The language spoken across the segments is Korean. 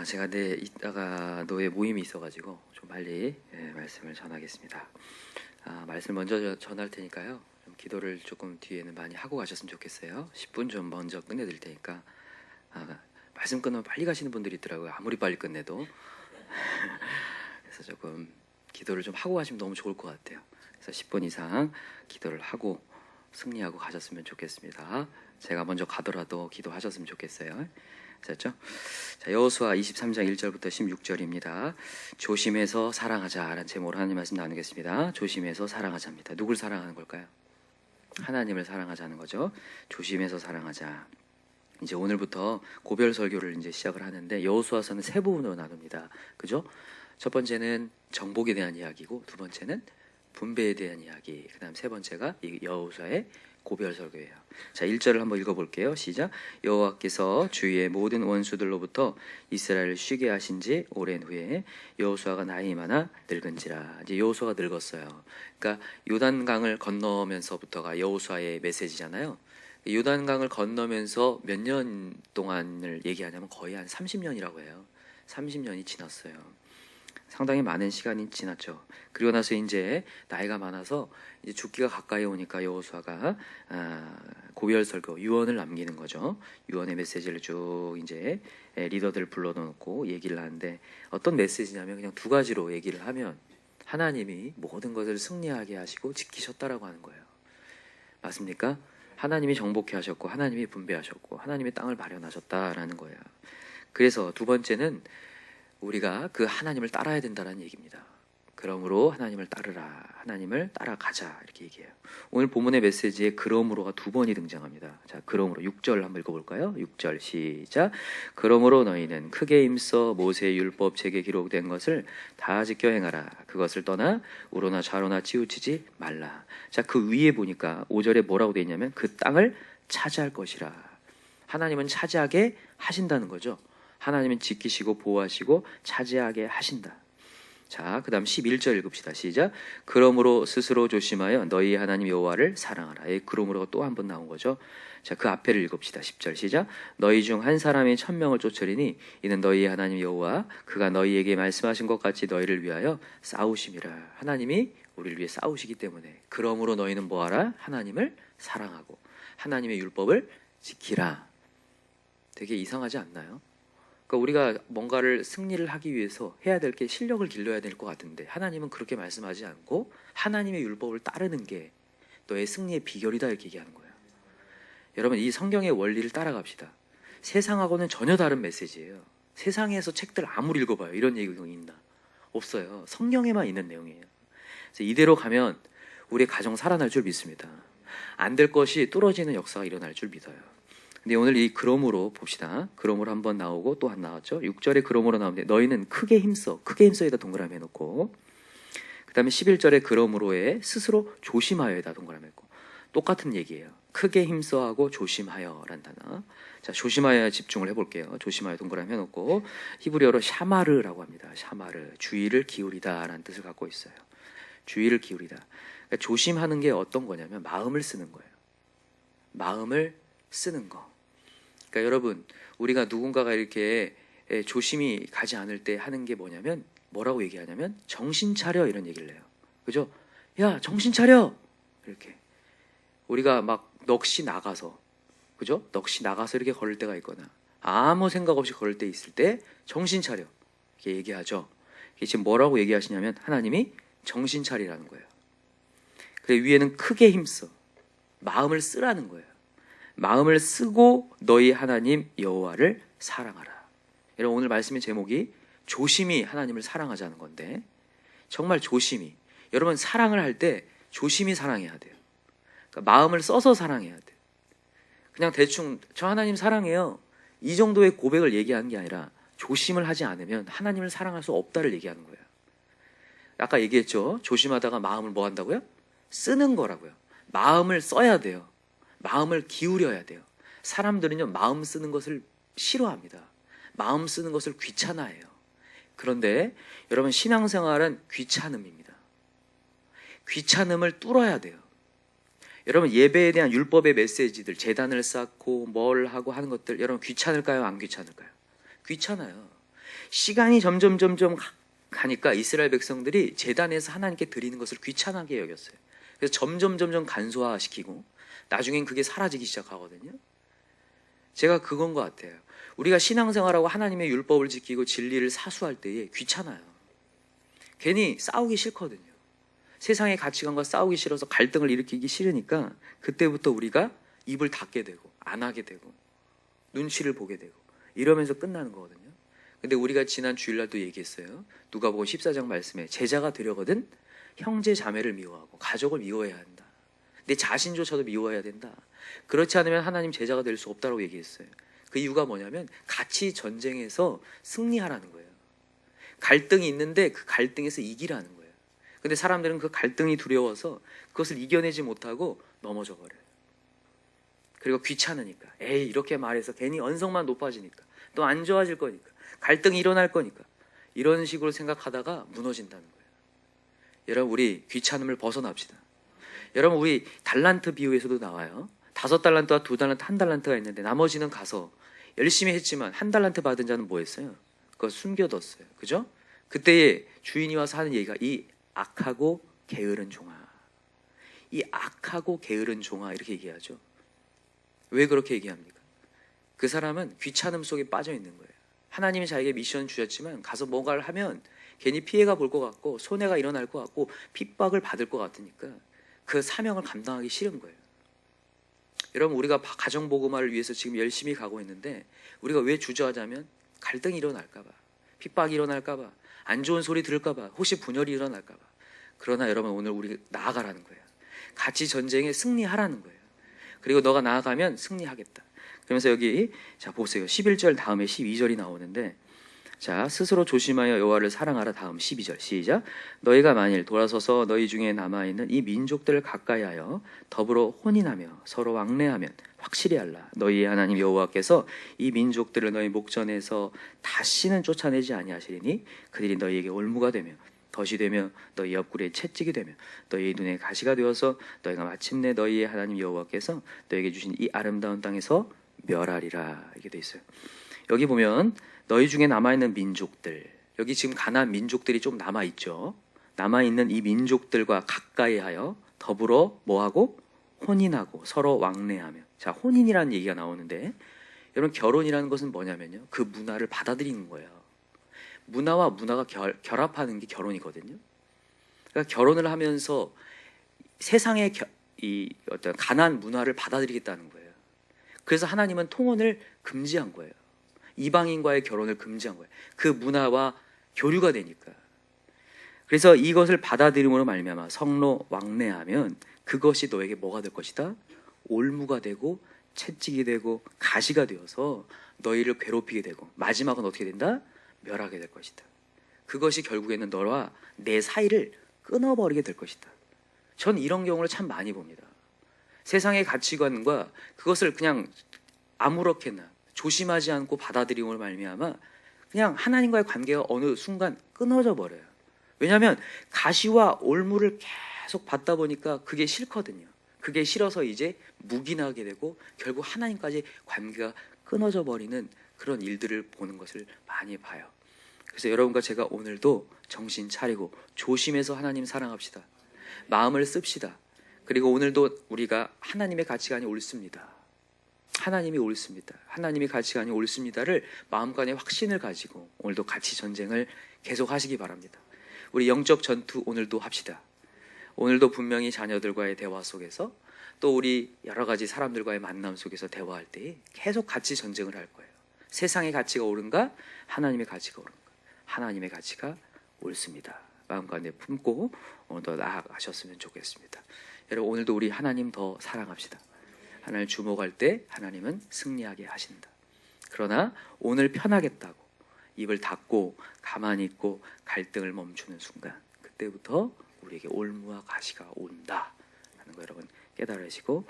제가 이따가 노예 모임이 있어가지고 좀 빨리 말씀을 전하겠습니다. 말씀 먼저 전할 테니까요. 좀 기도를 조금 뒤에는 많이 하고 가셨으면 좋겠어요. 10분 좀 먼저 끝내드릴 테니까. 말씀 끝나면 빨리 가시는 분들이 있더라고요. 아무리 빨리 끝내도. 그래서 조금 기도를 좀 하고 가시면 너무 좋을 것 같아요. 그래서 10분 이상 기도를 하고 승리하고 가셨으면 좋겠습니다. 제가 먼저 가더라도 기도하셨으면 좋겠어요. 됐죠? 자, 여호수아 23장 1절부터 16절입니다. 조심해서 사랑하자라는 제목으로 하나님 말씀 나누겠습니다. 조심해서 사랑하자입니다. 누굴 사랑하는 걸까요? 하나님을 사랑하자는 거죠. 조심해서 사랑하자. 이제 오늘부터 고별 설교를 이제 시작을 하는데 여호수아서는 세 부분으로 나눕니다. 그죠? 첫 번째는 정복에 대한 이야기고, 두 번째는 분배에 대한 이야기, 그다음 세 번째가 이 여호수아의 고별 설교예요. 자, 1절을 한번 읽어볼게요. 시작. 여호와께서 주위의 모든 원수들로부터 이스라엘을 쉬게 하신 지 오랜 후에 여호수아가 나이 많아 늙은지라. 이제 여호수아가 늙었어요. 그러니까 요단강을 건너면서부터가 여호수아의 메시지잖아요. 요단강을 건너면서 몇 년 동안을 얘기하냐면 거의 한 30년이라고 해요. 30년이 지났어요. 상당히 많은 시간이 지났죠. 그리고 나서 이제 나이가 많아서 이제 죽기가 가까이 오니까 여호수아가 고별 설교, 유언을 남기는 거죠. 유언의 메시지를 쭉 이제 리더들 불러놓고 얘기를 하는데, 어떤 메시지냐면 그냥 두 가지로 얘기를 하면 하나님이 모든 것을 승리하게 하시고 지키셨다라고 하는 거예요. 맞습니까? 하나님이 정복해 하셨고, 하나님이 분배하셨고, 하나님의 땅을 마련하셨다라는 거예요. 그래서 두 번째는 우리가 그 하나님을 따라야 된다는 얘기입니다. 그러므로 하나님을 따르라, 하나님을 따라가자, 이렇게 얘기해요. 오늘 본문의 메시지에 그러므로가 두 번이 등장합니다. 자, 그러므로 6절 한번 읽어볼까요? 6절 시작. 그러므로 너희는 크게 힘써 모세의 율법책에 기록된 것을 다 지켜 행하라. 그것을 떠나 우로나 좌로나 치우치지 말라. 자, 그 위에 보니까 5절에 뭐라고 되어 있냐면 그 땅을 차지할 것이라. 하나님은 차지하게 하신다는 거죠. 하나님은 지키시고 보호하시고 차지하게 하신다. 자, 그 다음 11절 읽읍시다. 시작. 그러므로 스스로 조심하여 너희 하나님 여호와를 사랑하라. 그러므로가 또 한 번 나온 거죠. 자, 그 앞에를 읽읍시다. 10절 시작. 너희 중 한 사람이 1000명을 쫓으리니 이는 너희 하나님 여호와 그가 너희에게 말씀하신 것 같이 너희를 위하여 싸우심이라. 하나님이 우리를 위해 싸우시기 때문에 그러므로 너희는 뭐하라? 하나님을 사랑하고 하나님의 율법을 지키라. 되게 이상하지 않나요? 그러니까 우리가 뭔가를 승리를 하기 위해서 해야 될 게 실력을 길러야 될 것 같은데, 하나님은 그렇게 말씀하지 않고 하나님의 율법을 따르는 게 너의 승리의 비결이다, 이렇게 얘기하는 거예요. 여러분, 이 성경의 원리를 따라갑시다. 세상하고는 전혀 다른 메시지예요. 세상에서 책들 아무리 읽어봐요, 이런 얘기가 있나? 없어요. 성경에만 있는 내용이에요. 그래서 이대로 가면 우리의 가정 살아날 줄 믿습니다. 안 될 것이 뚫어지는 역사가 일어날 줄 믿어요. 근데 오늘 이 그러므로 봅시다. 그러므로 한번 나오고 또 한 나왔죠. 6절에 그러므로 나오는데 너희는 크게 힘써. 크게 힘써에다 동그라미 해놓고, 그 다음에 11절에 그러므로에 스스로 조심하여에다 동그라미 했고, 똑같은 얘기예요. 크게 힘써하고 조심하여라는 단어. 자, 조심하여 집중을 해볼게요. 조심하여 동그라미 해놓고, 히브리어로 샤마르라고 합니다. 샤마르, 주의를 기울이다라는 뜻을 갖고 있어요. 주의를 기울이다. 그러니까 조심하는 게 어떤 거냐면 마음을 쓰는 거예요. 마음을 쓰는 거. 그러니까 여러분, 우리가 누군가가 이렇게 조심히 가지 않을 때 하는 게 뭐냐면, 뭐라고 얘기하냐면 정신 차려, 이런 얘기를 해요. 그죠? 야, 정신 차려, 이렇게. 우리가 막 넋이 나가서, 그죠? 넋이 나가서 이렇게 걸을 때가 있거나 아무 생각 없이 걸을 때 있을 때 정신 차려, 이렇게 얘기하죠. 이게 지금 뭐라고 얘기하시냐면 하나님이 정신 차리라는 거예요. 그래, 위에는 크게 힘써, 마음을 쓰라는 거예요. 마음을 쓰고 너희 하나님 여호와를 사랑하라. 여러분, 오늘 말씀의 제목이 조심히 하나님을 사랑하자는 건데, 정말 조심히, 여러분 사랑을 할 때 조심히 사랑해야 돼요. 그러니까 마음을 써서 사랑해야 돼요. 그냥 대충 저 하나님 사랑해요, 이 정도의 고백을 얘기하는 게 아니라 조심을 하지 않으면 하나님을 사랑할 수 없다를 얘기하는 거예요. 아까 얘기했죠. 조심하다가 마음을 뭐 한다고요? 쓰는 거라고요. 마음을 써야 돼요. 마음을 기울여야 돼요. 사람들은요, 마음 쓰는 것을 싫어합니다. 마음 쓰는 것을 귀찮아해요. 그런데 여러분, 신앙생활은 귀찮음입니다. 귀찮음을 뚫어야 돼요. 여러분, 예배에 대한 율법의 메시지들, 제단을 쌓고 뭘 하고 하는 것들, 여러분 귀찮을까요? 안 귀찮을까요? 귀찮아요. 시간이 점점 가니까 이스라엘 백성들이 제단에서 하나님께 드리는 것을 귀찮게 여겼어요. 그래서 점점 간소화시키고 나중엔 그게 사라지기 시작하거든요. 제가 그건 것 같아요. 우리가 신앙생활하고 하나님의 율법을 지키고 진리를 사수할 때에 귀찮아요. 괜히 싸우기 싫거든요. 세상의 가치관과 싸우기 싫어서 갈등을 일으키기 싫으니까 그때부터 우리가 입을 닫게 되고 안 하게 되고 눈치를 보게 되고 이러면서 끝나는 거거든요. 근데 우리가 지난 주일날도 얘기했어요. 누가복음 14장 말씀에 제자가 되려거든 형제 자매를 미워하고 가족을 미워해야 한다. 내 자신조차도 미워해야 된다. 그렇지 않으면 하나님 제자가 될 수 없다고 얘기했어요. 그 이유가 뭐냐면 가치 전쟁에서 승리하라는 거예요. 갈등이 있는데 그 갈등에서 이기라는 거예요. 근데 사람들은 그 갈등이 두려워서 그것을 이겨내지 못하고 넘어져 버려요. 그리고 귀찮으니까 에이 이렇게 말해서 괜히 언성만 높아지니까 또 안 좋아질 거니까 갈등이 일어날 거니까 이런 식으로 생각하다가 무너진다는 거예요. 여러분 우리 귀찮음을 벗어납시다. 여러분 우리 달란트 비유에서도 나와요. 5달란트와 2달란트, 1달란트가 있는데 나머지는 가서 열심히 했지만 1달란트 받은 자는 뭐 했어요? 그거 숨겨뒀어요. 그죠? 그때에 주인이 와서 하는 얘기가 이 악하고 게으른 종아. 이 악하고 게으른 종아 이렇게 얘기하죠. 왜 그렇게 얘기합니까? 그 사람은 귀찮음 속에 빠져 있는 거예요. 하나님이 자기에게 미션 주셨지만 가서 뭔가를 하면 괜히 피해가 볼 것 같고 손해가 일어날 것 같고 핍박을 받을 것 같으니까 그 사명을 감당하기 싫은 거예요. 여러분 우리가 가정복음화를 위해서 지금 열심히 가고 있는데 우리가 왜 주저하자면 갈등이 일어날까 봐, 핍박이 일어날까 봐, 안 좋은 소리 들을까 봐, 혹시 분열이 일어날까 봐. 그러나 여러분 오늘 우리 나아가라는 거예요. 가치 전쟁에 승리하라는 거예요. 그리고 너가 나아가면 승리하겠다. 그러면서 여기 자 보세요. 11절 다음에 12절이 나오는데 자 스스로 조심하여 여호와를 사랑하라. 다음 12절 시작. 너희가 만일 돌아서서 너희 중에 남아있는 이 민족들을 가까이하여 더불어 혼인하며 서로 왕래하면 확실히 알라. 너희의 하나님 여호와께서 이 민족들을 너희 목전에서 다시는 쫓아내지 아니하시리니 그들이 너희에게 올무가 되며 덫이 되며 너희 옆구리에 채찍이 되며 너희 눈에 가시가 되어서 너희가 마침내 너희의 하나님 여호와께서 너희에게 주신 이 아름다운 땅에서 멸하리라. 이렇게 돼 있어요. 여기 보면 너희 중에 남아있는 민족들, 여기 지금 가나안 민족들이 좀 남아있죠. 남아있는 이 민족들과 가까이하여 더불어 뭐하고? 혼인하고 서로 왕래하며. 자, 혼인이라는 얘기가 나오는데 여러분 결혼이라는 것은 뭐냐면요, 그 문화를 받아들이는 거예요. 문화와 문화가 결합하는 게 결혼이거든요. 그러니까 결혼을 하면서 세상의 이 어떤 가나안 문화를 받아들이겠다는 거예요. 그래서 하나님은 통혼을 금지한 거예요. 이방인과의 결혼을 금지한 거예요. 그 문화와 교류가 되니까. 그래서 이것을 받아들임으로 말미암아 성로 왕래하면 그것이 너에게 뭐가 될 것이다? 올무가 되고 채찍이 되고 가시가 되어서 너희를 괴롭히게 되고 마지막은 어떻게 된다? 멸하게 될 것이다. 그것이 결국에는 너와 내 사이를 끊어버리게 될 것이다. 전 이런 경우를 참 많이 봅니다. 세상의 가치관과 그것을 그냥 아무렇게나 조심하지 않고 받아들임으로 말미암아 그냥 하나님과의 관계가 어느 순간 끊어져 버려요. 왜냐하면 가시와 올무를 계속 받다 보니까 그게 싫거든요. 그게 싫어서 이제 묵인하게 되고 결국 하나님까지 관계가 끊어져 버리는 그런 일들을 보는 것을 많이 봐요. 그래서 여러분과 제가 오늘도 정신 차리고 조심해서 하나님 사랑합시다. 마음을 씁시다. 그리고 오늘도 우리가 하나님의 가치관이 옳습니다. 하나님이 옳습니다. 하나님의 가치관이 옳습니다를 마음간에 확신을 가지고 오늘도 가치 전쟁을 계속 하시기 바랍니다. 우리 영적 전투 오늘도 합시다. 오늘도 분명히 자녀들과의 대화 속에서 또 우리 여러 가지 사람들과의 만남 속에서 대화할 때 계속 가치 전쟁을 할 거예요. 세상의 가치가 옳은가? 하나님의 가치가 옳은가? 하나님의 가치가 옳습니다. 마음간에 품고 더 나아가셨으면 좋겠습니다. 여러분 오늘도 우리 하나님 더 사랑합시다. 하나님을 주목할 때 하나님은 승리하게 하신다. 그러나 오늘 편하겠다고 입을 닫고 가만히 있고 갈등을 멈추는 순간 그때부터 우리에게 올무와 가시가 온다 하는 거 여러분 깨달으시고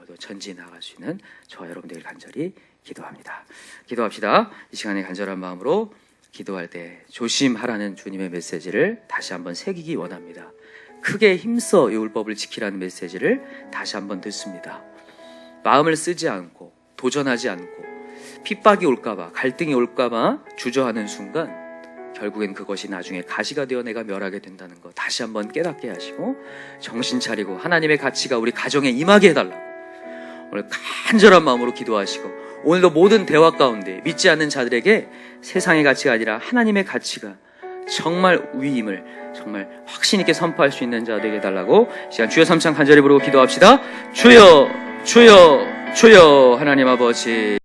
더 전진해 나갈 수 있는 저와 여러분들 간절히 기도합니다. 기도합시다. 이 시간에 간절한 마음으로 기도할 때 조심하라는 주님의 메시지를 다시 한번 새기기 원합니다. 크게 힘써 이 율법을 지키라는 메시지를 다시 한번 듣습니다. 마음을 쓰지 않고 도전하지 않고 핍박이 올까봐 갈등이 올까봐 주저하는 순간 결국엔 그것이 나중에 가시가 되어 내가 멸하게 된다는 것 다시 한번 깨닫게 하시고 정신 차리고 하나님의 가치가 우리 가정에 임하게 해달라고 오늘 간절한 마음으로 기도하시고 오늘도 모든 대화 가운데 믿지 않는 자들에게 세상의 가치가 아니라 하나님의 가치가 정말 위임을 정말 확신 있게 선포할 수 있는 자 되게 해달라고 시간 주여 삼창 간절히 부르고 기도합시다. 주여 주여 주여 하나님 아버지